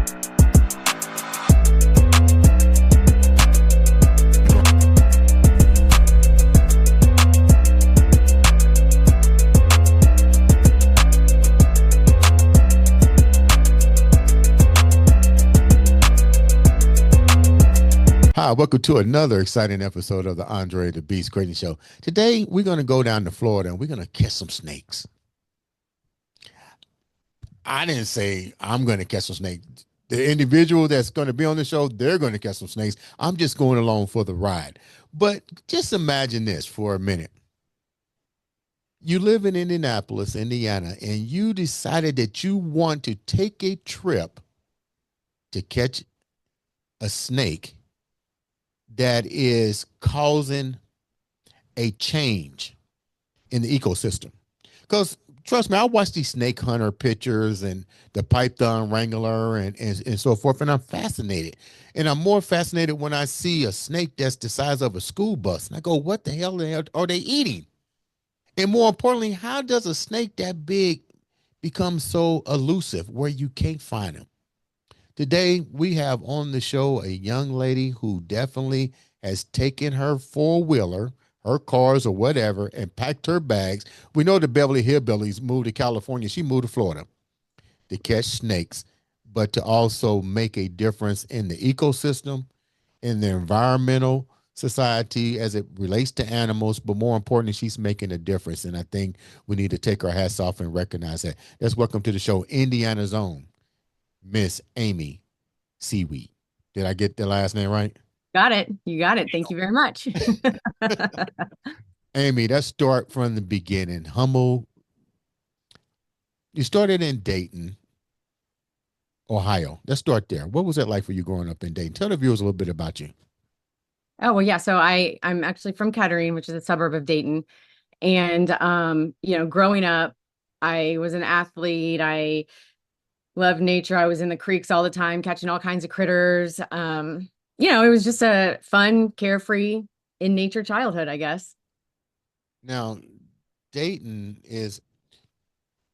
Hi, welcome to another exciting episode of the Andre The Beast Crayton Show. Today, we're going to go down to Florida and we're going to catch some snakes. I didn't say I'm going to catch some snakes. The individual that's going to be on the show, they're going to catch some snakes. I'm just going along for the ride. But just imagine this for a minute. You live in Indianapolis, Indiana, and you decided that you want to take a trip to catch a snake that is causing a change in the ecosystem. Because trust me, I watch these snake hunter pictures and the python wrangler and so forth, and I'm fascinated. And I'm more fascinated when I see a snake that's the size of a school bus. And I go, what the hell are they eating? And more importantly, how does a snake that big become so elusive where you can't find him? Today, we have on the show a young lady who definitely has taken her four-wheeler, her cars or whatever, and packed her bags. We know the Beverly Hillbillies moved to California. She moved to Florida to catch snakes, but to also make a difference in the ecosystem, in the environmental society as it relates to animals, but more importantly, she's making a difference. And I think we need to take our hats off and recognize that. Let's welcome to the show, Indiana's own Miss Amy Siewe. Did I get the last name right? Got it. You got it. Thank you very much. Amy, let's start from the beginning. Humble. You started in Dayton, Ohio. Let's start there. What was it like for you growing up in Dayton? Tell the viewers a little bit about you. Oh, well, yeah. So I'm actually from Kettering, which is a suburb of Dayton. And growing up, I was an athlete. I loved nature. I was in the creeks all the time, catching all kinds of critters. It was just a fun, carefree, in nature childhood, I guess. Now, Dayton is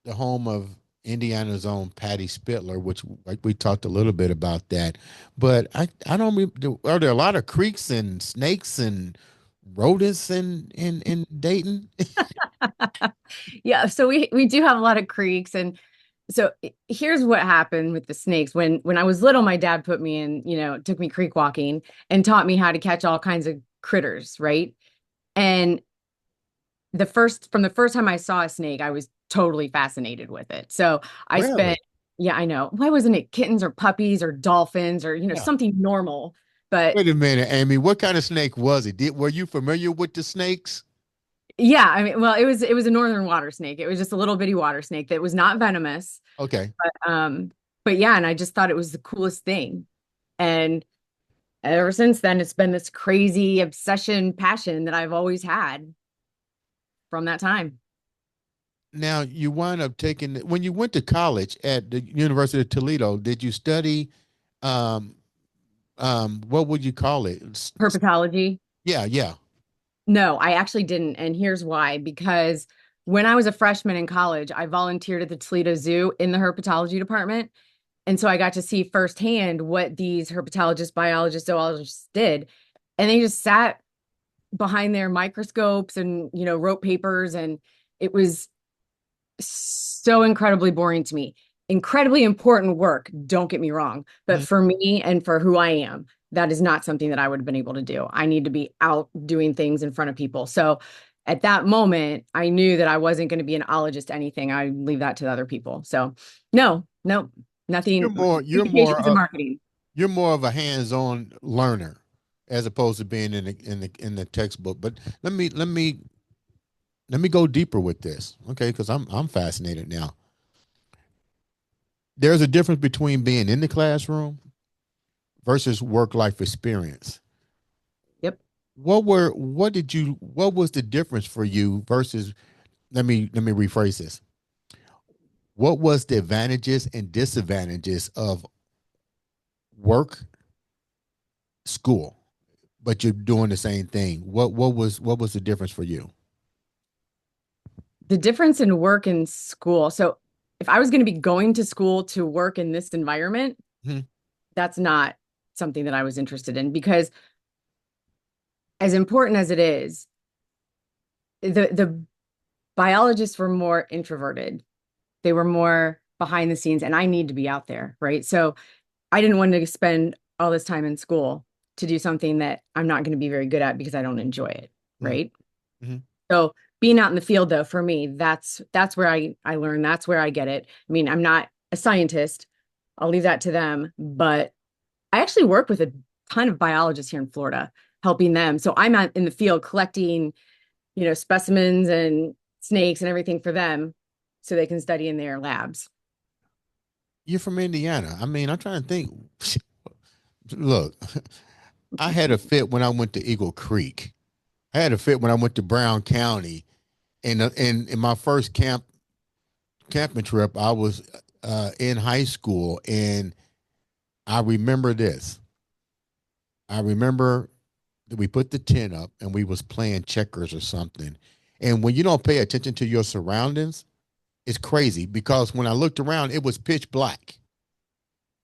the home of Indiana's own Patty Spitler, which like we talked a little bit about that. But I don't are there a lot of creeks and snakes and rodents in Dayton? Yeah, so we do have a lot of creeks. And so here's what happened with the snakes. When I was little, my dad put me in, took me creek walking and taught me how to catch all kinds of critters, right? And from the first time I saw a snake, I was totally fascinated with it. So I Really? spent, yeah, I know. Why wasn't it kittens or puppies or dolphins or, Yeah. something normal? But Wait a minute, Amy. What kind of snake was it? Were you familiar with the snakes? yeah, I mean, well, it was a northern water snake. It was just a little bitty water snake that was not venomous. Okay. But yeah, and I just thought it was the coolest thing. And ever since then, it's been this crazy obsession, passion that I've always had from that time. Now you wind up taking when you went to college at the University of Toledo. Did you study um what would you call it? Herpetology. Yeah, yeah. No, I actually didn't. And here's why. Because when I was a freshman in college, I volunteered at the Toledo Zoo in the herpetology department. And so I got to see firsthand what these herpetologists, biologists, zoologists did. And they just sat behind their microscopes and, wrote papers. And it was so incredibly boring to me. Incredibly important work, don't get me wrong. But Mhm. for me and for who I am, that is not something that I would have been able to do. I need to be out doing things in front of people. So at that moment, I knew that I wasn't going to be an ologist, anything. I leave that to other people. So no, You're nothing. more you're more Communications and uh, marketing. you're more of a hands-on learner as opposed to being in the textbook. But let me go deeper with this, okay? Because I'm fascinated now. There's a difference between being in the classroom versus work-life experience. Yep. What was the difference for you versus let me rephrase this. What was the advantages and disadvantages of work, school, but you're doing the same thing? What was the difference for you? The difference in work and school. So if I was going to be going to school to work in this environment, Mhm. That's not something that I was interested in because as important as it is, the biologists were more introverted. They were more behind the scenes, and I need to be out there, right? So I didn't want to spend all this time in school to do something that I'm not going to be very good at because I don't enjoy it, Mhm. right? Mhm. So being out in the field though, for me, that's where I learn, that's where I get it. I mean, I'm not a scientist. I'll leave that to them, but I actually work with a ton of biologists here in Florida, helping them. So I'm out in the field collecting, specimens and snakes and everything for them so they can study in their labs. You're from Indiana. I mean, I'm trying to think. Look, I had a fit when I went to Eagle Creek. I had a fit when I went to Brown County. And in my first camping trip, I was in high school, and I remember this. I remember that we put the tent up and we was playing checkers or something. And when you don't pay attention to your surroundings, it's crazy because when I looked around, it was pitch black,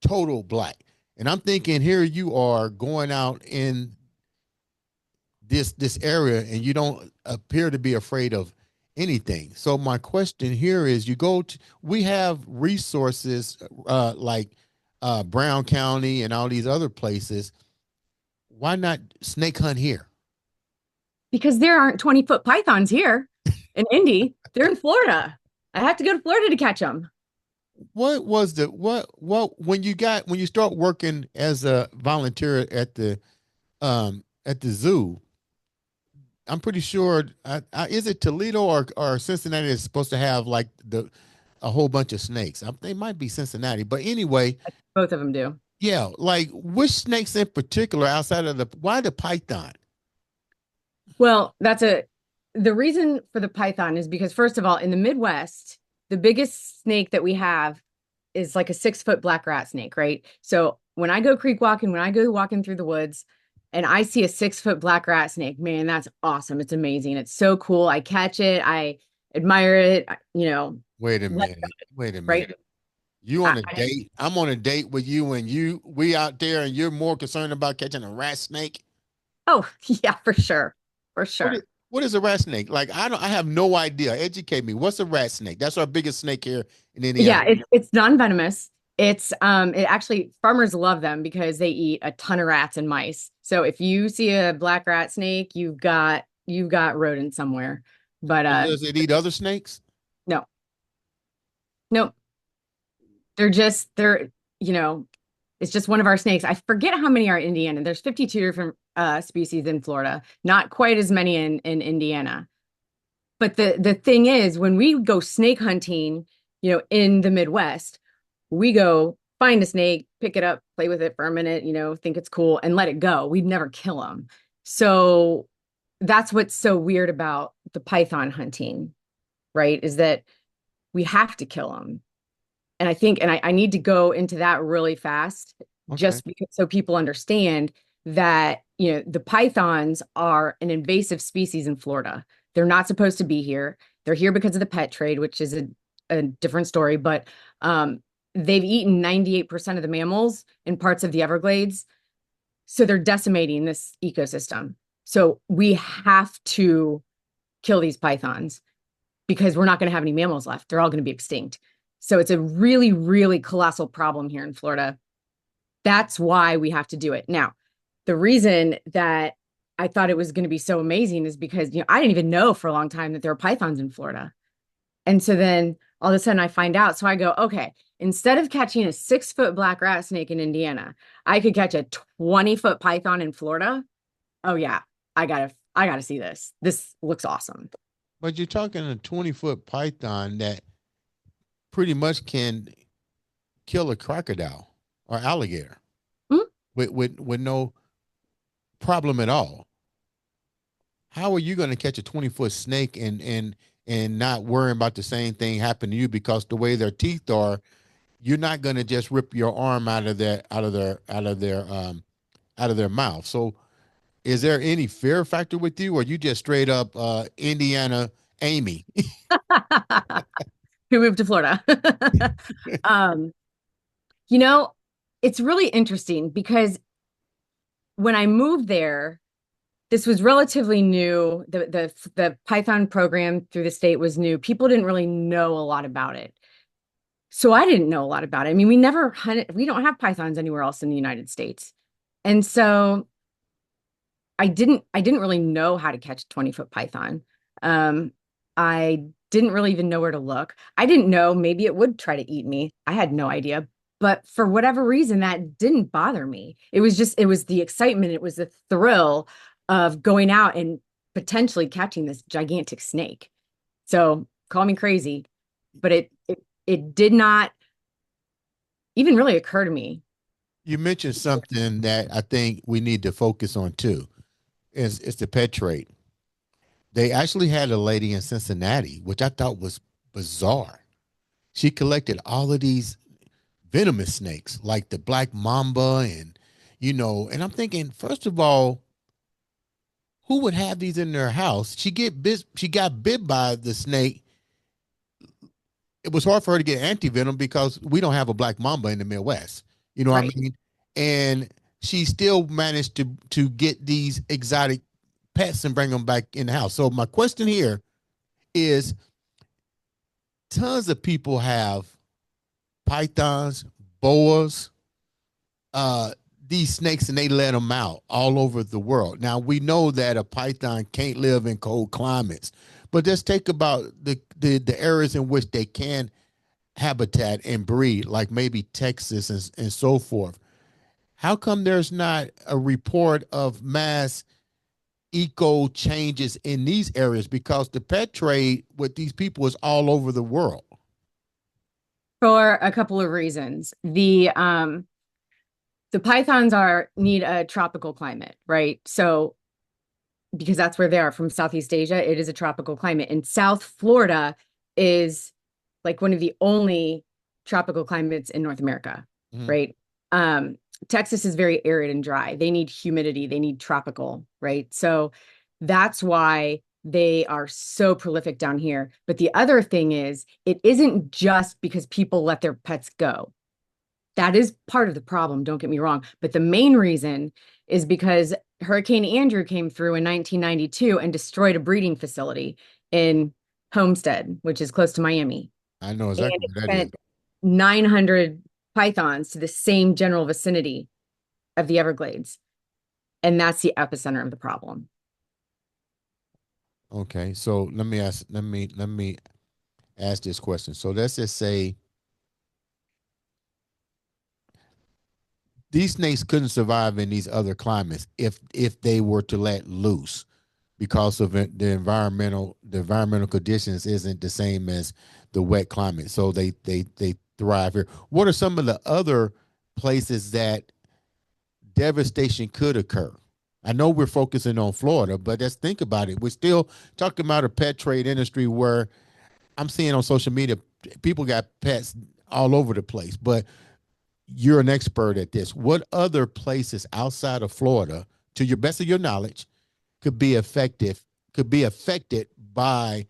total black. And I'm thinking, here you are going out in this area, and you don't appear to be afraid of anything. So my question here is, we have resources like Brown County and all these other places. Why not snake hunt here? Because there aren't 20-foot pythons here in Indy. They're in Florida. I have to go to Florida to catch them. What was the what when you start working as a volunteer at the zoo? I'm pretty sure is it Toledo or Cincinnati is supposed to have like the a whole bunch of snakes. They might be Cincinnati, but anyway, Both of them do. yeah. Like which snakes in particular outside of the why the python? Well, the reason for the python is because, first of all, in the Midwest, the biggest snake that we have is like a 6-foot black rat snake, right? So when I go creek walking, when I go walking through the woods and I see a 6-foot black rat snake, man, that's awesome. It's amazing. It's so cool. I catch it, I admire it, Wait a like, minute. Wait a right? minute. You on I, a date? I'm on a date with you, and we out there, and you're more concerned about catching a rat snake. oh, yeah, for sure. For What is, sure. what is a rat snake? Like I have no idea. Educate me. What's a rat snake? That's our biggest snake here in Indiana. Yeah, it's non-venomous. It actually farmers love them because they eat a ton of rats and mice. So if you see a black rat snake, you've got rodent somewhere. But So does it eat other snakes? no, no, they're you know, it's just one of our snakes. I forget how many are in Indiana. There's 52 different species in Florida, not quite as many in Indiana. But the thing is, when we go snake hunting, in the Midwest, we go find a snake, pick it up, play with it for a minute, think it's cool, and let it go. We'd never kill them. So that's what's so weird about the python hunting, right? Is that we have to kill them. And I think, and I need to go into that really fast, Okay. just because so people understand that, the pythons are an invasive species in Florida. They're not supposed to be here. They're here because of the pet trade, which is a different story, but they've eaten 98% of the mammals in parts of the Everglades. So they're decimating this ecosystem. So we have to kill these pythons because we're not going to have any mammals left. They're all going to be extinct. So it's a really, really colossal problem here in Florida. That's why we have to do it. Now, the reason that I thought it was going to be so amazing is because, I didn't even know for a long time that there were pythons in Florida. And so then all of a sudden I find out. So I go, okay, instead of catching a 6-foot black rat snake in Indiana, I could catch a 20-foot python in Florida. Oh yeah, I gotta see this. This looks awesome. But you're talking a 20-foot python that pretty much can kill a crocodile or alligator Mhm. with no problem at all. How are you going to catch a 20-foot snake and not worrying about the same thing happen to you because the way their teeth are, you're not going to just rip your arm out of their mouth. So is there any fear factor with you, or you just straight up Indiana Amy? Who moved to Florida? um, you know, it's really interesting because when I moved there, this was relatively new. The Python program through the state was new. People didn't really know a lot about it. So I didn't know a lot about it. I mean, we never hunted, we don't have pythons anywhere else in the United States. And so I didn't really know how to catch a 20-foot python. Um, I didn't really even know where to look. I didn't know maybe it would try to eat me. I had no idea. But for whatever reason, that didn't bother me. It was the excitement, it was the thrill of going out and potentially catching this gigantic snake. So call me crazy, but it did not even really occur to me. You mentioned something that I think we need to focus on too. Is the pet trade. They actually had a lady in Cincinnati, which I thought was bizarre. She collected all of these venomous snakes, like the black mamba, and I'm thinking, first of all, who would have these in their house? She got bit by the snake. It was hard for her to get anti-venom because we don't have a black mamba in the Midwest. You know what I Right. mean? And she still managed to get these exotic pets and bring them back in the house. So my question here is, tons of people have pythons, boas, uh, these snakes, and they let them out all over the world. Now we know that a python can't live in cold climates, but let's take about the areas in which they can habitat and breed, like maybe Texas and so forth. How come there's not a report of mass eco changes in these areas? Because the pet trade with these people is all over the world. For a couple of reasons. The pythons are need a tropical climate, right? So because that's where they are from Southeast Asia, it is a tropical climate. And South Florida is like one of the only tropical climates in North America, Mhm. right? Um, Texas is very arid and dry. They need humidity, they need tropical, right? So that's why they are so prolific down here. But the other thing is, it isn't just because people let their pets go. That is part of the problem, don't get me wrong. But the main reason is because Hurricane Andrew came through in 1992 and destroyed a breeding facility in Homestead, which is close to Miami. I know And exactly it what that is. sent 900 pythons to the same general vicinity of the Everglades. And that's the epicenter of the problem. Okay, so let me ask this question. So let's just say these snakes couldn't survive in these other climates if they were to let loose because of the environmental conditions isn't the same as the wet climate. So they thrive here. What are some of the other places that devastation could occur? I know we're focusing on Florida, but let's think about it. We're still talking about a pet trade industry where I'm seeing on social media people got pets all over the place. But you're an expert at this. What other places outside of Florida, to your best of your knowledge, could be effective, could be affected by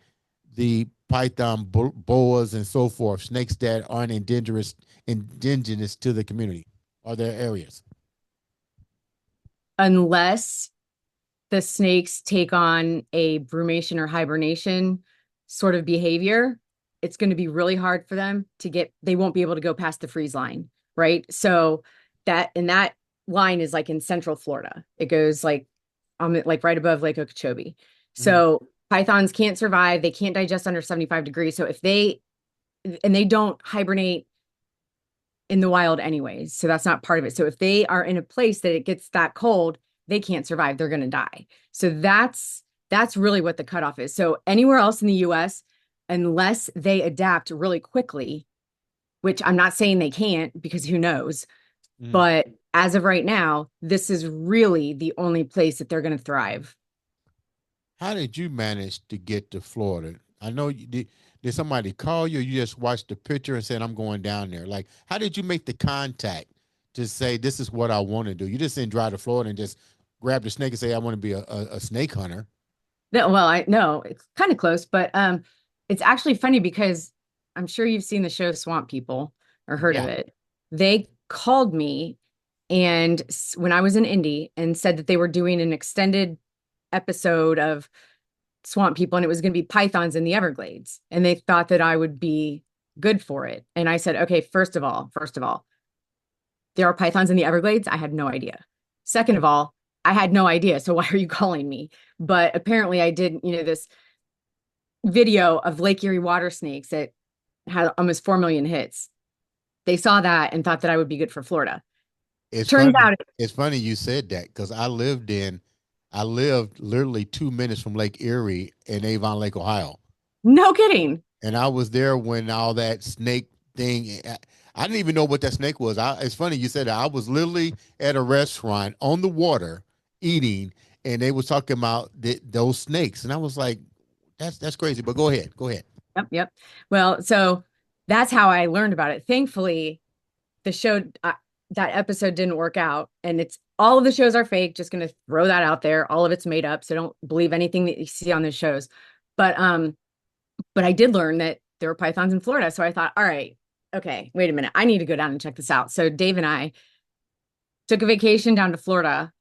the python, boas, and so forth, snakes that aren't indigenous to the community? Are there areas? Unless the snakes take on a brumation or hibernation sort of behavior, it's going to be really hard for them to get, they won't be able to go past the freeze line, right? So that line is like in central Florida. It goes like right above Lake Okeechobee. Mhm. So pythons can't survive, they can't digest under 75 degrees. So if they and they don't hibernate in the wild anyways. So that's not part of it. So if they are in a place that it gets that cold, they can't survive. They're going to die. So that's really what the cutoff is. So anywhere else in the US, unless they adapt really quickly, which I'm not saying they can't because who knows, Mhm. but as of right now, this is really the only place that they're going to thrive. How did you manage to get to Florida? I know you did. Did somebody call you? Or you just watched the picture and said, "I'm going down there." Like, how did you make the contact to say this is what I want to do? You just didn't drive to Florida and just grab the snake and say, "I want to be a snake hunter." No, well, I know it's kind of close, but it's actually funny because I'm sure you've seen the show Swamp People or heard of Yeah. it. They called me and when I was in Indy and said that they were doing an extended episode of Swamp People and it was going to be pythons in the Everglades. And they thought that I would be good for it. And I said, okay, first of all, there are pythons in the Everglades. I had no idea. Second of all, I had no idea. So why are you calling me? But apparently I did, this video of Lake Erie water snakes that had almost 4 million hits. They saw that and thought that I would be good for Florida. It's Turns funny. out, It's funny you said that because I lived literally 2 minutes from Lake Erie in Avon Lake, Ohio, no kidding. and I was there when all that snake thing. I didn't even know what that snake was. It's funny you said that. I was literally at a restaurant on the water eating, and they was talking about those snakes, and I was like, "That's crazy." But go ahead, go ahead. Yep, yep. Well, so that's how I learned about it. Thankfully, the show that episode didn't work out, and it's all of the shows are fake. Just going to throw that out there. All of it's made up, so don't believe anything that you see on the shows. But I did learn that there were pythons in Florida, so I thought, all right, okay, wait a minute, I need to go down and check this out. So Dave and I took a vacation down to Florida,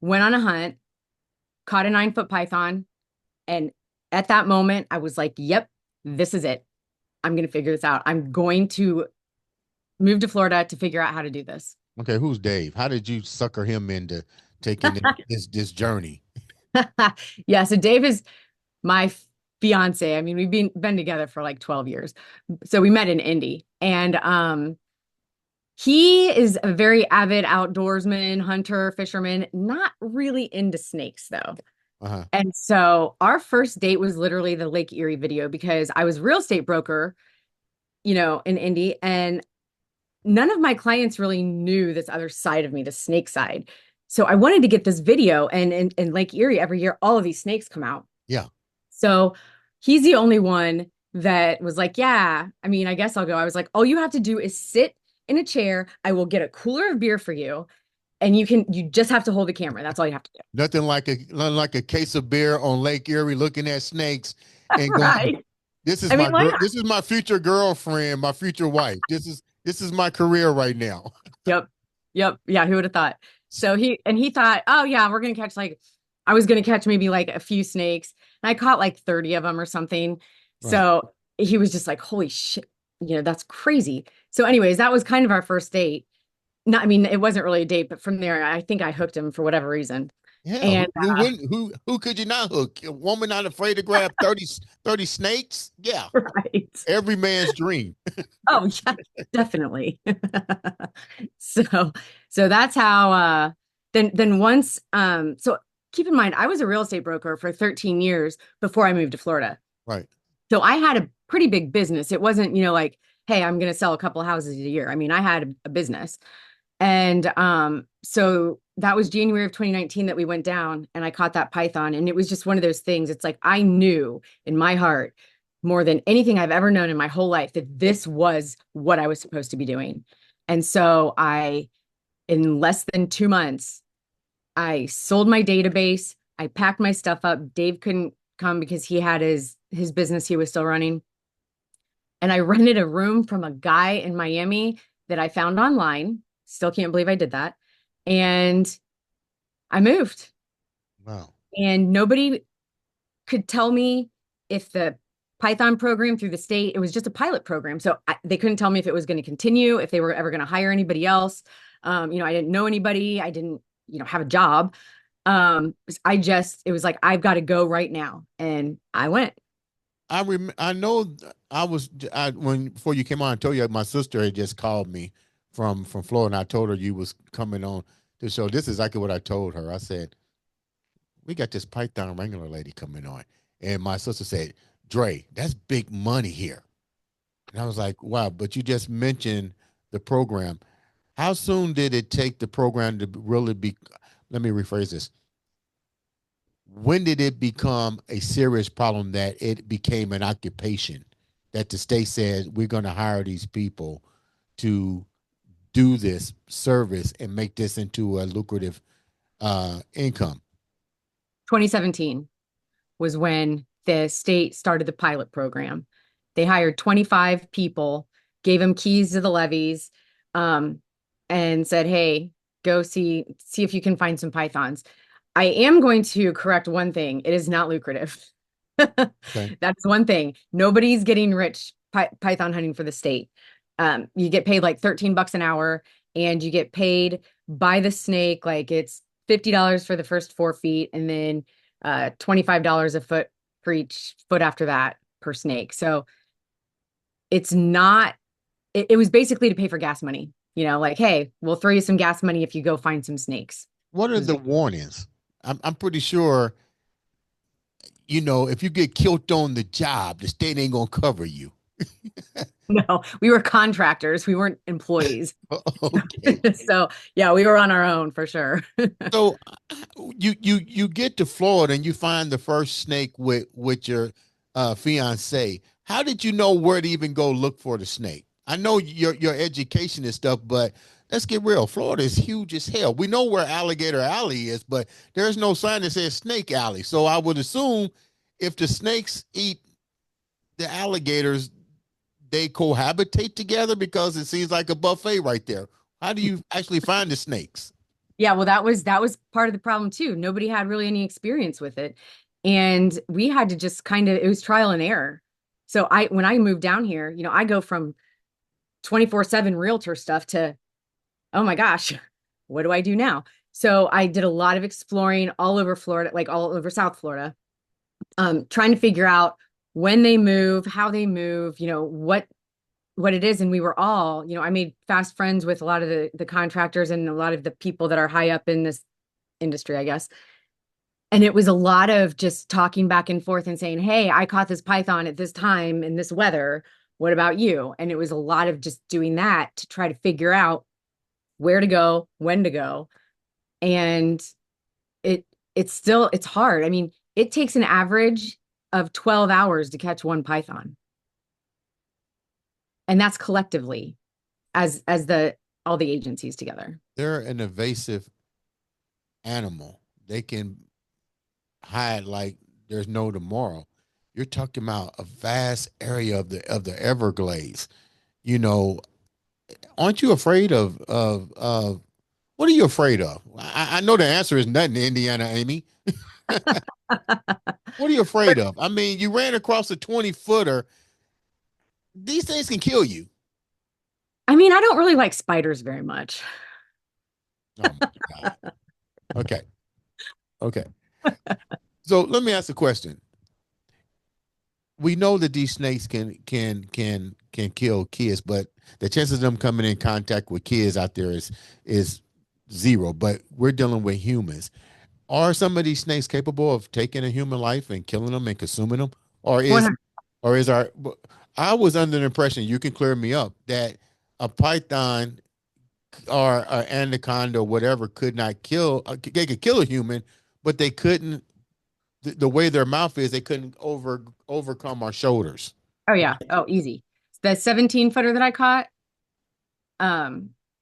went on a hunt, caught a 9-foot python, and at that moment, I was like, yep, this is it. I'm going to figure this out. I'm going to move to Florida to figure out how to do this. Okay, who's Dave? How did you sucker him into taking this journey? Yeah, so Dave is my fiance. I mean, we've been together for like 12 years. So we met in Indy. And he is a very avid outdoorsman, hunter, fisherman, not really into snakes though. Uh-huh. And so our first date was literally the Lake Erie video because I was a real estate broker, in Indy, and none of my clients really knew this other side of me, the snake side. So I wanted to get this video, and in Lake Erie every year, all of these snakes come out. Yeah. So he's the only one that was like, yeah, I mean, I guess I'll go. I was like, all you have to do is sit in a chair. I will get a cooler of beer for you. And you just have to hold the camera. That's all you have to Nothing like a case of beer on Lake Erie, looking at snakes do. and going, Right. "This is I mean, my like, girl. This is my future girlfriend, my future wife. This is my career right now." yep. Yep. Yeah. Who would have thought? So he thought, oh yeah, we're going to catch I was going to catch maybe like a few snakes. And I caught like 30 of them or something. Right. So he was just like, holy shit, that's crazy. So anyways, that was kind of our first date. Not, I mean, it wasn't really a date, but from there, I think I hooked him for whatever reason. Yeah. And Who wouldn't? Who could you not hook? A woman not afraid to grab 30 snakes? Yeah. right. Every man's dream. Oh, yeah, definitely. So, so that's how, then once, so keep in mind, I was a real estate broker for 13 years before I moved to Florida. Right. So I had a pretty big business. It wasn't, like, hey, I'm going to sell a couple houses a year. I mean, I had a business. And so that was January of 2019 that we went down and I caught that python. And it was just one of those things. It's like I knew in my heart more than anything I've ever known in my whole life that this was what I was supposed to be doing. And so in less than 2 months, I sold my database. I packed my stuff up. Dave couldn't come because he had his business he was still running. And I rented a room from a guy in Miami that I found online. Still can't believe I did that. And I moved. Wow. And nobody could tell me if the Python program through the state, it was just a pilot program. So they couldn't tell me if it was going to continue, if they were ever going to hire anybody else. I didn't know anybody. I didn't, have a job. It was like, I've got to go right now. And I went. I know when before you came on, I told you my sister had just called me from Florida, and I told her you was coming on the show. This is exactly what I told her. I said, "We got this Python Wrangler lady coming on," and my sister said, "Dre, that's big money here." And I was like, "Wow!" But you just mentioned the program. How soon did it take the program to really be? Let me rephrase this. When did it become a serious problem that it became an occupation, that the state said we're going to hire these people to do this service and make this into a lucrative income? 2017 was when the state started the pilot program. They hired 25 people, gave them keys to the levees. and said, "Hey, go see if you can find some pythons." I am going to correct one thing. It is not lucrative. Okay. That's one thing. Nobody's getting rich python hunting for the state. You get paid like 13 bucks an hour, and you get paid by the snake. Like it's $50 for the first 4 feet, and then $25 a foot for each foot after that per snake. So it's not, it was basically to pay for gas money. Like, hey, we'll throw you some gas money if you go find some snakes. What It are was the warnings? I'm pretty sure, if you get killed on the job, the state ain't gonna cover you. no, we were contractors. We weren't employees. Okay. So yeah, we were on our own for sure. So you get to Florida and you find the first snake with your fiance. How did you know where to even go look for the snake? I know your education and stuff, but let's get real. Florida is huge as hell. We know where Alligator Alley is, but there's no sign that says Snake Alley. So I would assume if the snakes eat the alligators, they cohabitate together because it seems like a buffet right there. How do you actually find the snakes? Yeah, well, that was part of the problem too. Nobody had really any experience with it. And we had to just kind of, it was trial and error. So when I moved down here, I go from 24/7 realtor stuff to, oh my gosh, what do I do now? So I did a lot of exploring all over Florida, like all over South Florida, trying to figure out when they move, how they move, what it is. And we were all, I made fast friends with a lot of the contractors and a lot of the people that are high up in this industry, I guess. And it was a lot of just talking back and forth and saying, "Hey, I caught this python at this time in this weather. What about you?" And it was a lot of just doing that to try to figure out where to go, when to go. And it it's hard. I mean, it takes an average of 12 hours to catch one python. And that's collectively as the all the agencies together. They're an invasive animal. They can hide like there's no tomorrow. You're talking about a vast area of the Everglades. You know, aren't you afraid of what are you afraid of? I know the answer is nothing, Indiana Amy. What are you afraid of? I mean, you ran across a 20-footer. These things can kill you. I mean, I don't really like spiders very much. Oh my God. Okay. Okay. So let me ask a question. We know that these snakes can kill kids, but the chances of them coming in contact with kids out there is zero. But we're dealing with humans. Are some of these snakes capable of taking a human life and killing them and consuming them, or is 100. or is our? I was under the impression, you can clear me up, that a python or an anaconda or whatever could not kill. They could kill a human, but they couldn't. The way their mouth is, they couldn't overcome our shoulders. Oh yeah. Oh, easy. The 17 footer that I caught,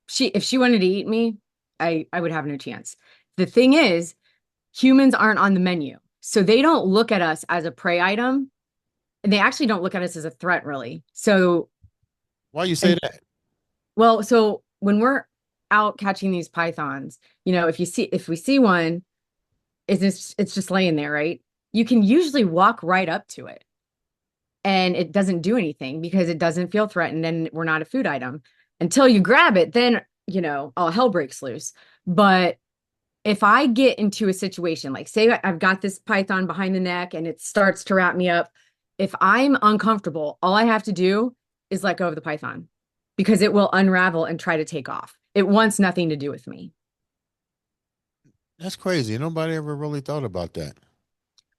she if she wanted to eat me, I would have no chance. The thing is, humans aren't on the menu. So they don't look at us as a prey item, and they actually don't look at us as a threat really. So Why you say and that? well, so when we're out catching these pythons, if we see one, it's just laying there, right? You can usually walk right up to it and it doesn't do anything because it doesn't feel threatened and we're not a food item. Until you grab it, then, all hell breaks loose. But if I get into a situation, like say I've got this python behind the neck and it starts to wrap me up, if I'm uncomfortable, all I have to do is let go of the python because it will unravel and try to take off. It wants nothing to do with me. That's crazy. Nobody ever really thought about that.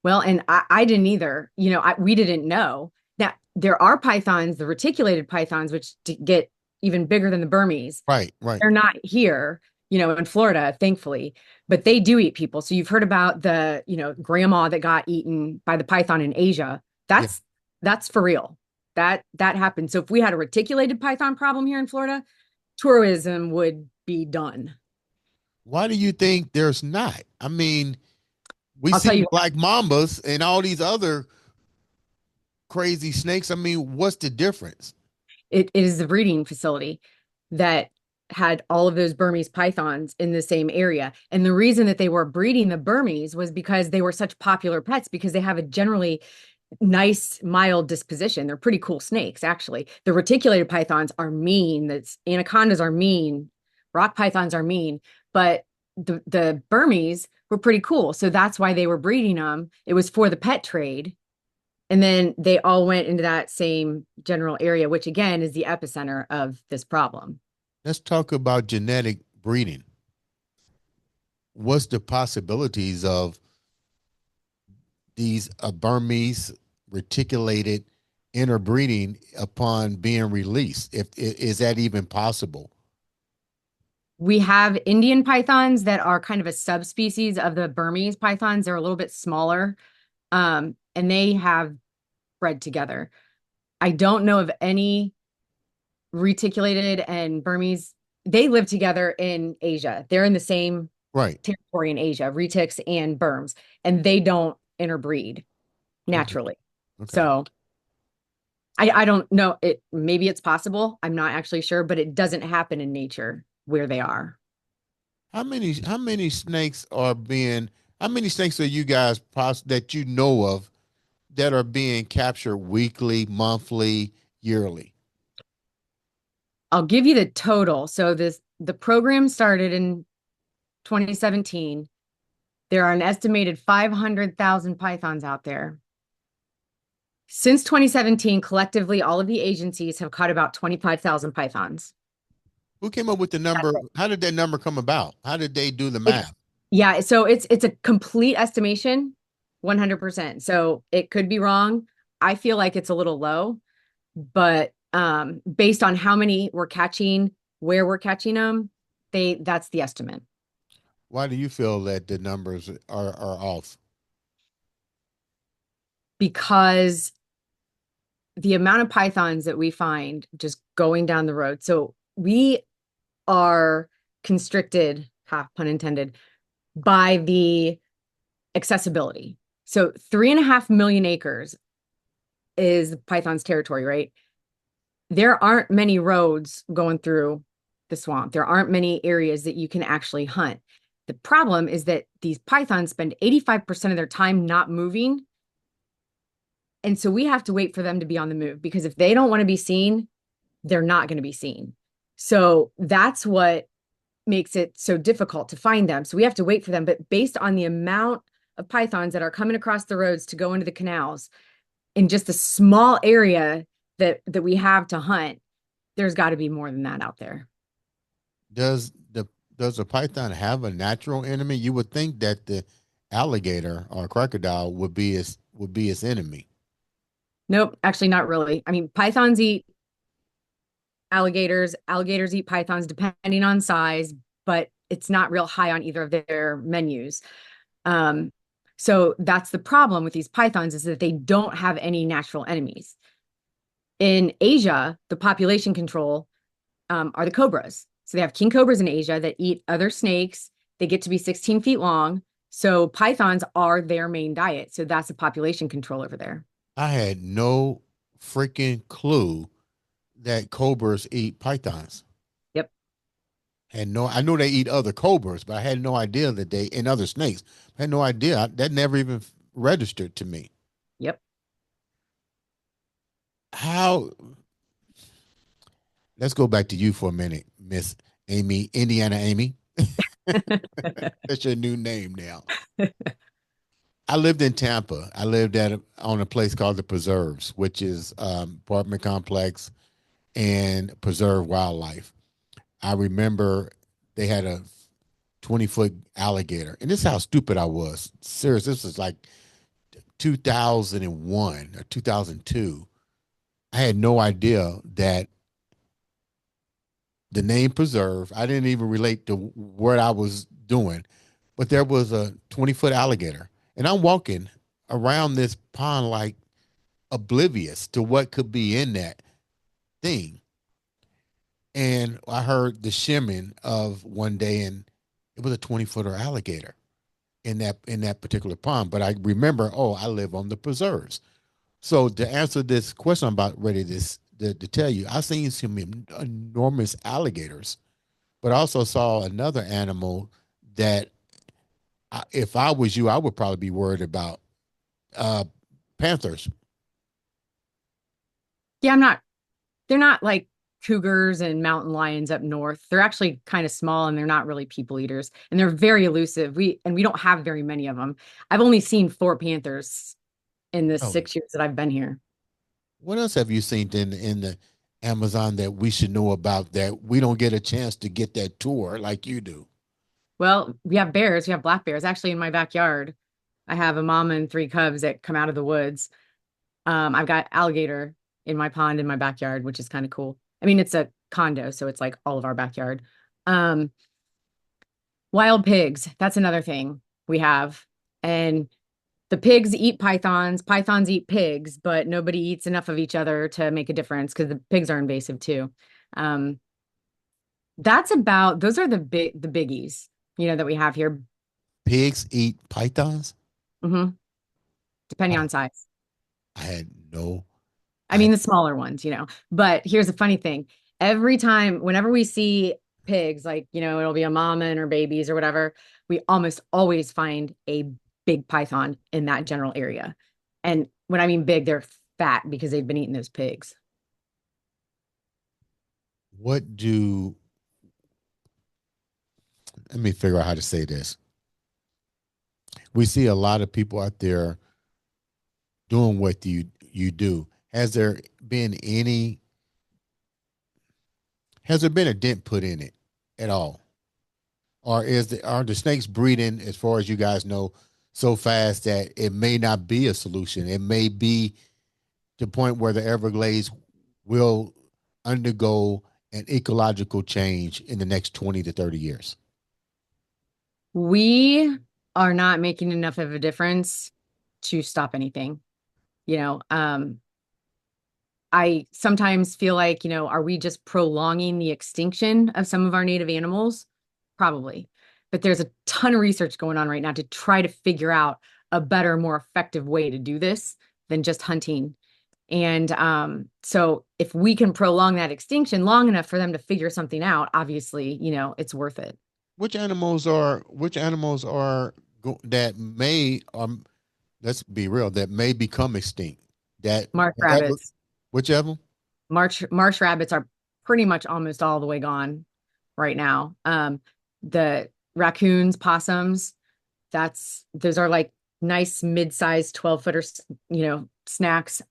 Well, and I didn't either. We didn't know that there are pythons, the reticulated pythons, which get even bigger than the Burmese. Right, right. They're not here, in Florida, thankfully, but they do eat people. So you've heard about the, grandma that got eaten by the python in Asia. Yeah. That's for real. That happened. So if we had a reticulated python problem here in Florida, tourism would be done. Why do you think there's not? I mean, we I'll tell see you, black mambas and all these other crazy snakes. I mean, what's the difference? it is the breeding facility that had all of those Burmese pythons in the same area. And the reason that they were breeding the Burmese was because they were such popular pets because they have a generally nice, mild disposition. They're pretty cool snakes, actually. The reticulated pythons are mean. That's anacondas are mean. Rock pythons are mean, but the Burmese were pretty cool. So that's why they were breeding them. It was for the pet trade. And then they all went into that same general area, which again is the epicenter of this problem. Let's talk about genetic breeding. What's the possibilities of these Burmese reticulated interbreeding upon being released? If is that even possible? We have Indian pythons that are kind of a subspecies of the Burmese pythons. They're a little bit smaller, and they have bred together. I don't know of any reticulated and Burmese. They live together in Asia. They're in the same Right. territory in Asia, retics and Burms, and they don't interbreed Okay. naturally. Okay. So I don't know. Maybe it's possible. I'm not actually sure, but it doesn't happen in nature where they are. How many snakes are being how many snakes are you guys that you know of that are being captured weekly, monthly, yearly? I'll give you the total. So the program started in 2017. There are an estimated 500,000 pythons out there. Since 2017, collectively, all of the agencies have caught about 25,000 pythons. Who came up with the number? How did that number come about? How did they do the It's math? yeah, so it's a complete estimation, 100%. So it could be wrong. I feel like it's a little low, but based on how many we're catching, where we're catching them, that's the estimate. Why do you feel that the numbers are off? Because the amount of pythons that we find just going down the road. So we are constricted, pun intended, by the accessibility. So 3.5 million acres is Python's territory, right? There aren't many roads going through the swamp. There aren't many areas that you can actually hunt. The problem is that these pythons spend 85% of their time not moving. And so we have to wait for them to be on the move because if they don't want to be seen, they're not going to be seen. So that's what makes it so difficult to find them. So we have to wait for them. But based on the amount of pythons that are coming across the roads to go into the canals in just a small area that we have to hunt, there's got to be more than that out there. Does the does a python have a natural enemy? You would think that the alligator or crocodile would be its enemy. Nope, actually not really. I mean, pythons eat alligators, alligators eat pythons depending on size, but it's not real high on either of their menus. Um, so that's the problem with these pythons is that they don't have any natural enemies. In Asia, the population control are the cobras. So they have king cobras in Asia that eat other snakes. They get to be 16 feet long. So pythons are their main diet. So that's the population control over there. I had no freaking clue that cobras eat pythons. Yep. I know they eat other cobras, but I had no idea that they and other snakes. I had no idea. That never even registered to me. Yep. How Let's go back to you for a minute, Miss Amy, Indiana Amy. That's your new name now. I lived in Tampa. I lived on a place called the Preserves, which is apartment complex and preserve wildlife. I remember they had a 20-foot alligator, and this is how stupid I was. Serious, this was like 2001 or 2002. I had no idea that the name preserve. I didn't even relate to what I was doing, but there was a 20-foot alligator, and I'm walking around this pond like oblivious to what could be in that thing. And I heard the shimming of one day, and it was a 20-footer alligator in that particular pond. But I remember, oh, I live on the preserves. So to answer this question, I'm about ready to tell you, I've seen some enormous alligators but I also saw another animal that if I was you, I would probably be worried about uh, panthers. Yeah, I'm not, they're not like cougars and mountain lions up north. They're actually kind of small and they're not really people eaters and they're very elusive. We don't have very many of them. I've only seen four panthers in the Oh, 6 years that I've been here. what else have you seen in the Amazon that we should know about that we don't get a chance to get that tour like you do? Well, we have bears. We have black bears actually in my backyard. I have a mama and three cubs that come out of the woods. I've got alligator in my pond in my backyard, which is kind of cool. I mean, it's a condo, so it's like all of our backyard. Um, Wild pigs, that's another thing we have. And the pigs eat pythons, pythons eat pigs, but nobody eats enough of each other to make a difference because the pigs are invasive too. Um, that's about those are the biggies, that we have here. Pigs eat pythons? Hmm. Depending Wow, on size. I had no. I I mean, the smaller ones. But here's a funny thing. Every time, whenever we see pigs, like, it'll be a mama and her babies or whatever, we almost always find a big python in that general area. And when I mean big, they're fat because they've been eating those pigs. what do let me figure out how to say this. We see a lot of people out there doing what you do. Has there been any has there been a dent put in it at all? Or are the snakes breeding, as far as you guys know, so fast that it may not be a solution? It may be to the point where the Everglades will undergo an ecological change in the next 20 to 30 years. We are not making enough of a difference to stop anything. You know, um, I sometimes feel like, are we just prolonging the extinction of some of our native animals? Probably. But there's a ton of research going on right now to try to figure out a better, more effective way to do this than just hunting. And so if we can prolong that extinction long enough for them to figure something out, obviously, it's worth it. Which animals are that may let's be real, that may become extinct? That Marsh whatever, rabbits, whichever. marsh rabbits are pretty much almost all the way gone right now. The raccoons, possums, those are like nice mid-sized 12-footer, snacks.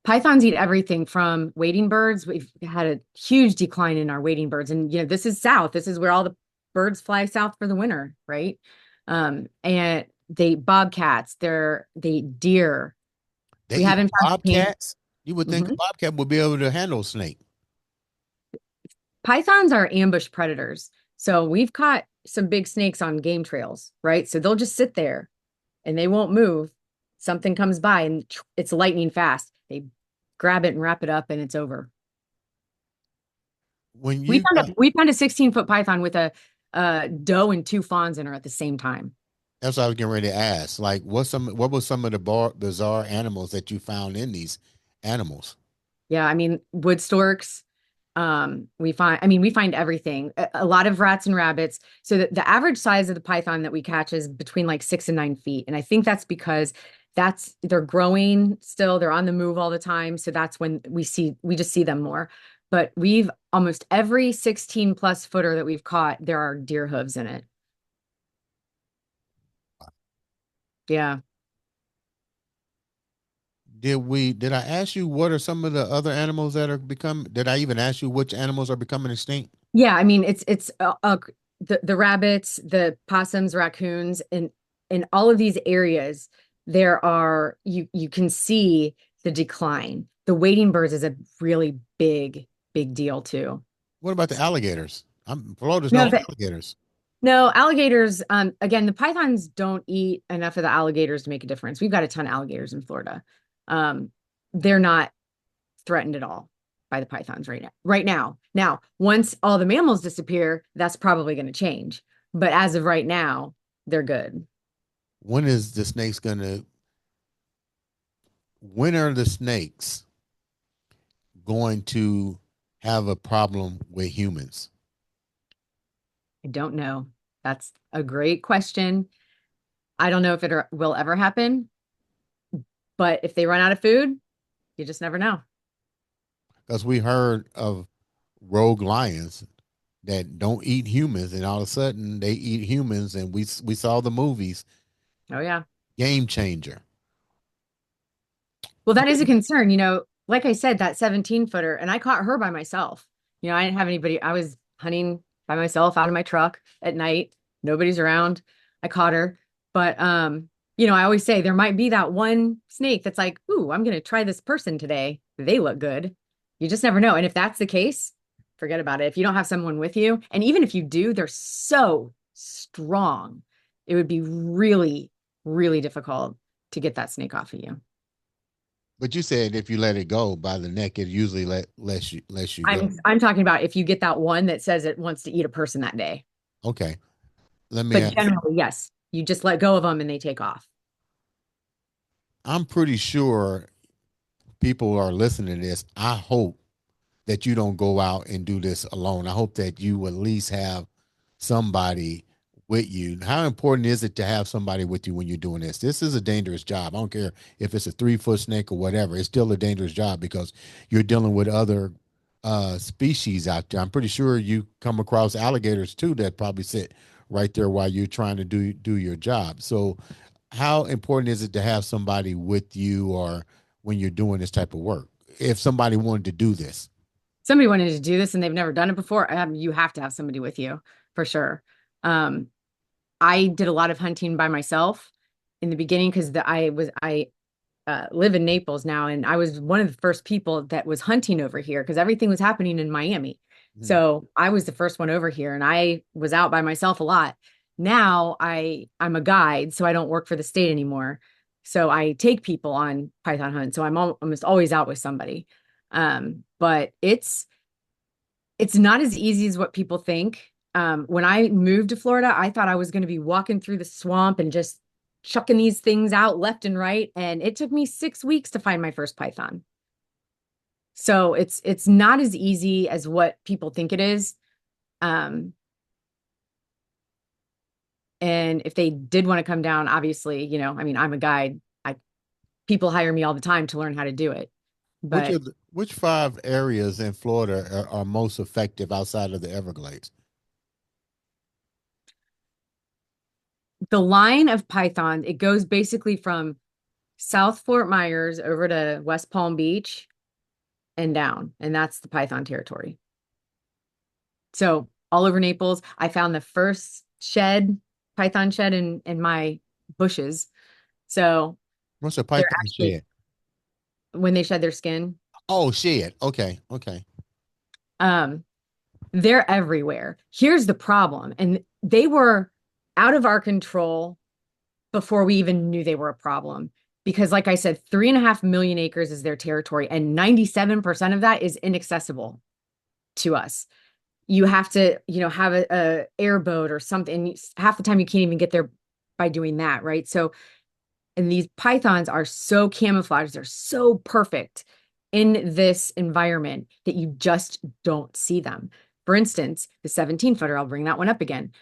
Pythons eat everything from wading birds. We've had a huge decline in our wading birds. And, this is south. This is where all the birds fly south for the winter, right? And they bobcats, they deer. They We eat haven't found any. bobcats. You would think a Mhm. bobcat would be able to handle a snake. Pythons are ambush predators. So we've caught some big snakes on game trails, right? So they'll just sit there and they won't move. Something comes by and it's lightning fast. They grab it and wrap it up and it's over. When We you found got, a we found a 16-foot python with a doe and two fawns in her at the same time. that's what I was getting ready to ask. Like, what was some of the bizarre animals that you found in these animals? Yeah, I mean wood storks. We find everything. A lot of rats and rabbits. So the average size of the python that we catch is between like 6 and 9 feet, and I think that's because they're growing still. They're on the move all the time, so that's when we just see them more. But we've almost every 16 plus footer that we've caught, there are deer hooves in it. Yeah. Did I ask you what are some of the other animals that are become? Did I even ask you which animals are becoming extinct? Yeah, I mean it's the rabbits, the possums, raccoons, and in all of these areas, there are you can see the decline. The wading birds is a really big deal too. What about the alligators? Florida's No, no the, alligators. no alligators. Again, the pythons don't eat enough of the alligators to make a difference. We've got a ton of alligators in Florida. Um, they're not threatened at all by the pythons right now. Right now. Now, once all the mammals disappear, that's probably going to change. But as of right now, they're good. When is the snakes gonna? When are the snakes going to have a problem with humans? I don't know. That's a great question. I don't know if will ever happen, but if they run out of food, you just never know. Because we heard of rogue lions that don't eat humans, and all of a sudden they eat humans, and we saw the movies Oh, yeah. Game Changer. Well, that is a concern. Like I said, that 17-footer, and I caught her by myself. I didn't have anybody. I was hunting by myself out of my truck at night. Nobody's around. I caught her. But I always say there might be that one snake that's like, "Ooh, I'm gonna try this person today. They look good." You just never know. And if that's the case, forget about it. If you don't have someone with you, and even if you do, they're so strong, it would be really, really difficult to get that snake off of you. But you said if you let it go by the neck, it usually lets you go. I'm talking about if you get that one that says it wants to eat a person that day. Okay, let me But ask. generally, yes, you just let go of them and they take off. I'm pretty sure people are listening to this. I hope that you don't go out and do this alone. I hope that you at least have somebody with you. How important is it to have somebody with you when you're doing this? This is a dangerous job. I don't care if it's a 3 foot snake or whatever. It's still a dangerous job because you're dealing with other species out there. I'm pretty sure you come across alligators too that probably sit right there while you're trying to do your job. So, how important is it to have somebody with you or when you're doing this type of work? If somebody wanted to do this. Somebody wanted to do this and they've never done it before, you have to have somebody with you for sure. Um, I did a lot of hunting by myself in the beginning because I live in Naples now, and I was one of the first people that was hunting over here because everything was happening in Miami. Mhm. So I was the first one over here, and I was out by myself a lot. Now I'm a guide, so I don't work for the state anymore. So I take people on python hunts. So I'm almost always out with somebody. But it's not as easy as what people think. When I moved to Florida, I thought I was going to be walking through the swamp and just chucking these things out left and right. And it took me 6 weeks to find my first python. So it's not as easy as what people think it is. Um, and if they did want to come down, obviously, I mean, I'm a guide. People hire me all the time to learn how to do it. But Which 5 areas in Florida are most effective outside of the Everglades? the line of python, it goes basically from South Fort Myers over to West Palm Beach and down, and that's the python territory. So all over Naples, I found the first python shed in my bushes. So What's a they're python actually shed? when they shed their skin, Oh, shed. Okay, okay. um, they're everywhere. Here's the problem, and they were out of our control before we even knew they were a problem. Because, like I said, 3.5 million acres is their territory, and 97% of that is inaccessible to us. You have to, have a airboat or something. Half the time you can't even get there by doing that, right? So, and these pythons are so camouflaged, they're so perfect in this environment that you just don't see them. For instance, the 17-footer, I'll bring that one up again.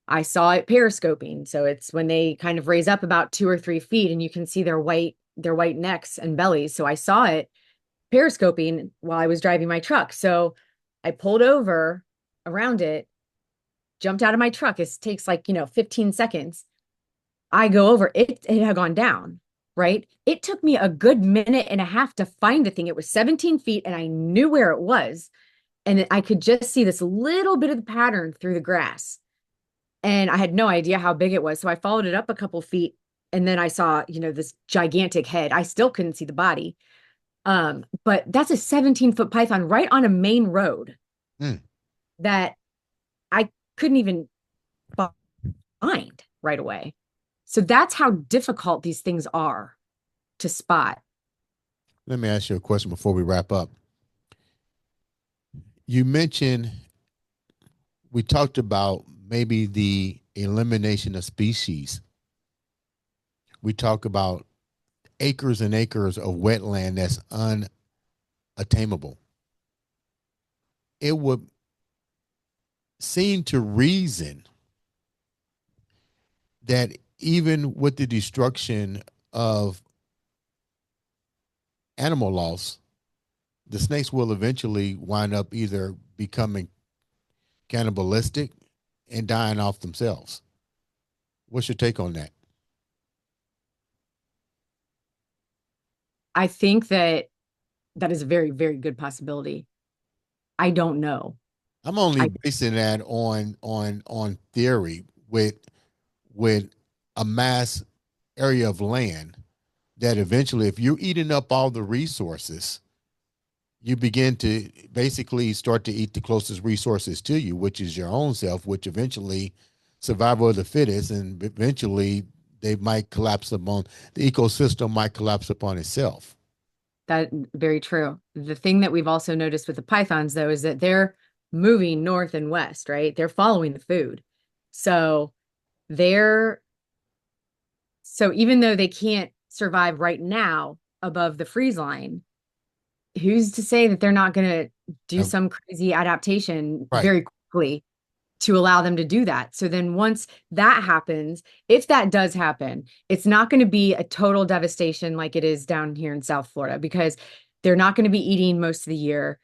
I saw it periscoping. So it's when they kind of raise up about 2 or 3 feet and you can see their white necks and bellies. So I saw it periscoping while I was driving my truck. So I pulled over around it, jumped out of my truck. It takes like, 15 seconds. I go over, it had gone down, right? It took me a good minute and a half to find the thing. It was 17 feet and I knew where it was. And I could just see this little bit of the pattern through the grass. And I had no idea how big it was. So I followed it up a couple feet and then I saw, this gigantic head. I still couldn't see the body. But that's a 17-foot python right on a main road Mm. that I couldn't even find right away. So that's how difficult these things are to spot. Let me ask you a question before we wrap up. You mentioned we talked about maybe the elimination of species. We talk about acres and acres of wetland that's unattainable. It would seem to reason that even with the destruction of animal loss, the snakes will eventually wind up either becoming cannibalistic and dying off themselves. What's your take on that? I think that that is a very, very good possibility. I don't know. I'm only I basing that on theory with a mass area of land that eventually, if you're eating up all the resources, you begin to basically start to eat the closest resources to you, which is your own self, which eventually survival of the fittest, and eventually they might collapse upon the ecosystem might collapse upon itself. That very true. The thing that we've also noticed with the pythons, though, is that they're moving north and west, right? They're following the food. So they're so even though they can't survive right now above the freeze line, who's to say that they're not going to do Uh, some crazy adaptation right. very quickly to allow them to do that? So then once that happens, if that does happen, it's not going to be a total devastation like it is down here in South Florida because they're not going to be eating most of the year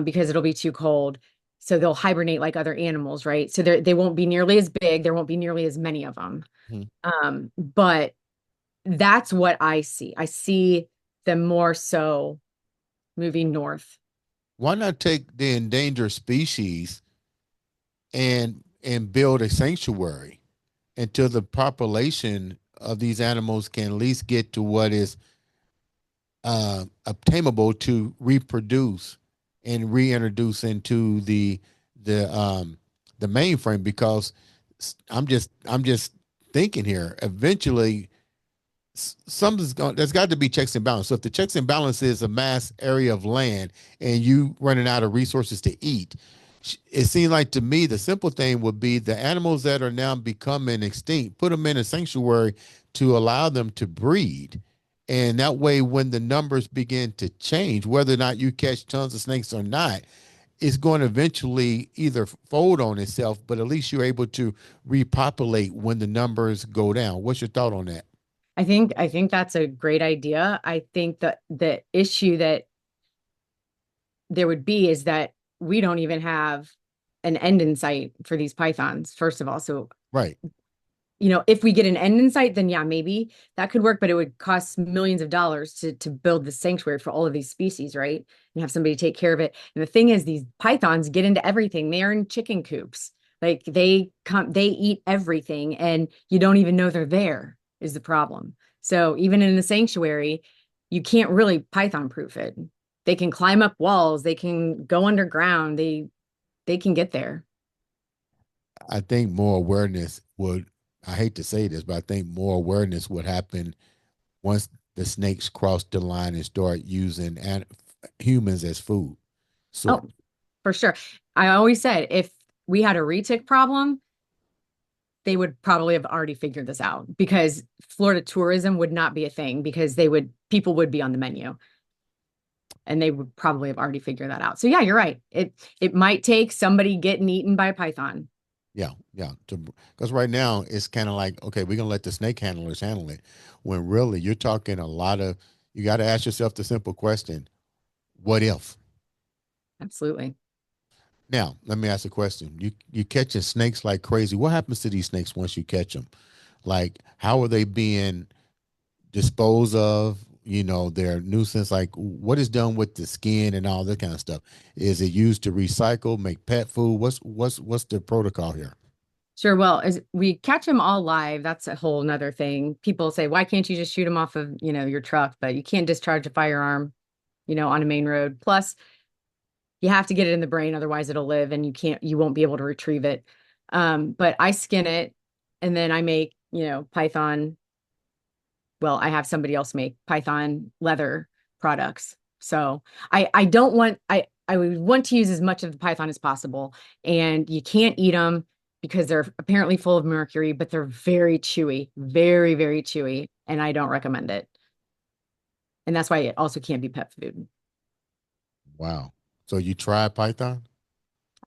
because it'll be too cold. So they'll hibernate like other animals, right? So they won't be nearly as big. There won't be nearly as many of them. Mhm. But that's what I see. I see them more so moving north. Why not take the endangered species and build a sanctuary until the population of these animals can at least get to what is obtainable to reproduce and reintroduce into the mainframe? Because I'm just thinking here. Eventually, something's going. There's got to be checks and balance. So if the checks and balance is a mass area of land and you running out of resources to eat, it seems like to me the simple thing would be the animals that are now becoming extinct, put them in a sanctuary to allow them to breed. And that way, when the numbers begin to change, whether or not you catch tons of snakes or not, it's going to eventually either fold on itself, but at least you're able to repopulate when the numbers go down. What's your thought on that? I think that's a great idea. I think that the issue that there would be is that we don't even have an end in sight for these pythons, first of all. So, Right. if we get an end in sight, then yeah, maybe that could work, but it would cost millions of dollars to build the sanctuary for all of these species, right? And have somebody take care of it. And the thing is, these pythons get into everything. They are in chicken coops. Like they eat everything, and you don't even know they're there, is the problem. So even in the sanctuary, you can't really python proof it. They can climb up walls, they can go underground, they can get there. I think more awareness would, I hate to say this, but I think more awareness would happen once the snakes cross the line and start using humans as food Oh, source. for sure. I always said if we had a retic problem, they would probably have already figured this out because Florida tourism would not be a thing because people would be on the menu and they would probably have already figured that out. So yeah, you're right. It might take somebody getting eaten by a python. Yeah, yeah. Because right now it's kind of like, okay, we're gonna let the snake handlers handle it. When really you're talking a lot of, you got to ask yourself the simple question: what if? Absolutely. Now, let me ask a question. You catching snakes like crazy. What happens to these snakes once you catch them? Like, how are they being dispose of, their nuisance? Like, what is done with the skin and all that kind of stuff? Is it used to recycle, make pet food? What's the protocol here? Sure. Well, as we catch them all live, that's a whole nother thing. People say, why can't you just shoot them off of, your truck? But you can't discharge a firearm, on a main road. Plus, you have to get it in the brain, otherwise it'll live and you won't be able to retrieve it. But I skin it and then I make, Python. Well, I have somebody else make Python leather products. So I don't want I would want to use as much of the Python as possible. And you can't eat them because they're apparently full of mercury, but they're very chewy, very, very chewy. And I don't recommend it. And that's why it also can't be pet food. Wow. So you tried Python?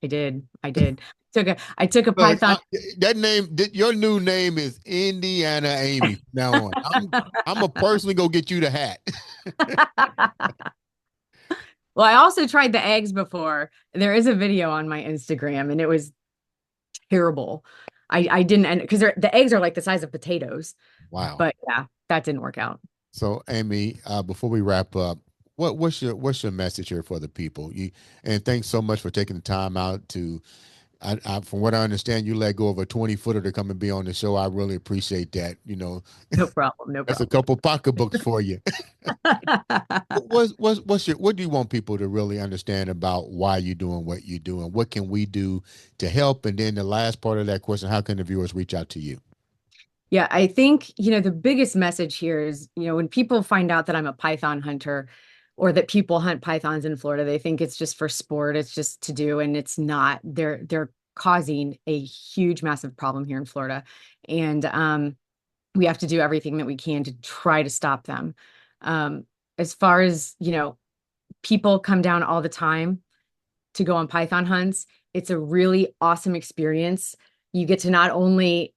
I did. I did. I took a Look, python. that name, your new name is Indiana Amy from now on. I'm gonna personally go get you the hat. Well, I also tried the eggs before. There is a video on my Instagram, and it was terrible. I didn't end because the eggs are like the size of potatoes. Wow. But yeah, that didn't work out. So, Amy, before we wrap up, what's your message here for the people? And thanks so much for taking the time out to. From what I understand, you let go of a 20-footer to come and be on the show. I really appreciate that. No problem. No That's a problem. couple pocketbooks for you. What do you want people to really understand about why you're doing what you're doing? What can we do to help? And then the last part of that question, how can the viewers reach out to you? Yeah, I think, the biggest message here is, when people find out that I'm a python hunter or that people hunt pythons in Florida, they think it's just for sport, it's just to do, and it's not. They're causing a huge, massive problem here in Florida. And we have to do everything that we can to try to stop them. Um, as far as, people come down all the time to go on python hunts. It's a really awesome experience. You get to not only,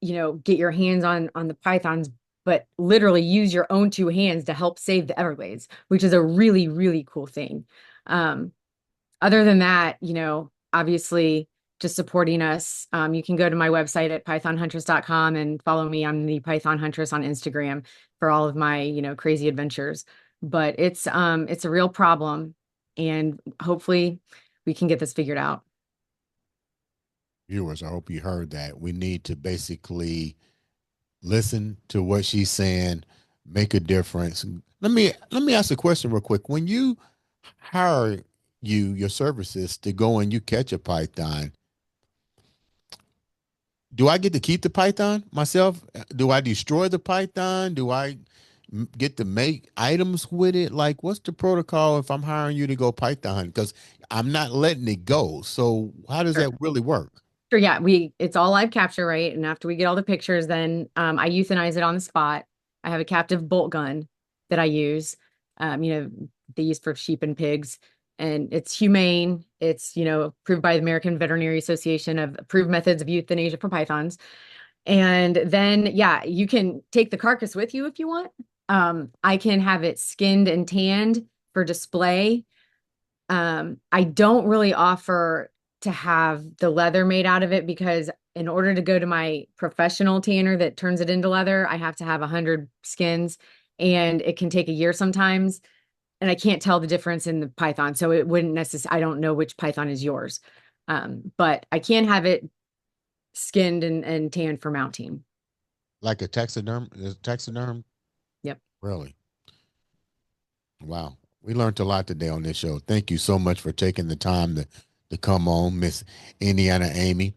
get your hands on the pythons, but literally use your own two hands to help save the Everglades, which is a really, really cool thing. Um, Other than that, obviously just supporting us. You can go to my website at pythonhuntress.com and follow me. I'm the Python Huntress on Instagram for all of my, crazy adventures. But it's a real problem, and hopefully we can get this figured out. Viewers, I hope you heard that. We need to basically listen to what she's saying, make a difference. Let me ask a question real quick. When you hire your services to go and you catch a python, do I get to keep the python myself? Do I destroy the python? Do I get to make items with it? Like, what's the protocol if I'm hiring you to go python hunting? Because I'm not letting it go. So how does Sure. that really work? Sure, yeah, it's all live capture, right? And after we get all the pictures, then I euthanize it on the spot. I have a captive bolt gun that I use. They use for sheep and pigs, and it's humane. It's, approved by the American Veterinary Association of approved methods of euthanasia for pythons. And then, yeah, you can take the carcass with you if you want. I can have it skinned and tanned for display. I don't really offer to have the leather made out of it because in order to go to my professional tanner that turns it into leather, I have to have 100 skins, and it can take a year sometimes. And I can't tell the difference in the python. So it wouldn't necessarily, I don't know which python is yours. But I can have it skinned and tanned for mounting. Like a taxiderm? Is it taxiderm? Yep. Really? Wow. We learned a lot today on this show. Thank you so much for taking the time to come on, Miss Indiana Amy.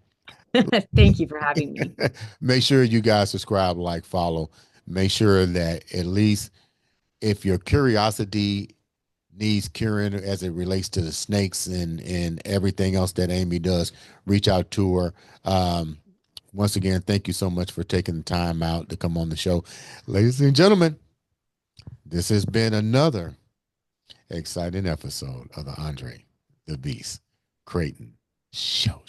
Thank you for having me. Make sure you guys subscribe, like, follow. Make sure that at least if your curiosity needs curing as it relates to the snakes and everything else that Amy does, reach out to her. Once again, thank you so much for taking the time out to come on the show. Ladies and gentlemen, this has been another exciting episode of the Andre the Beast Crayton show.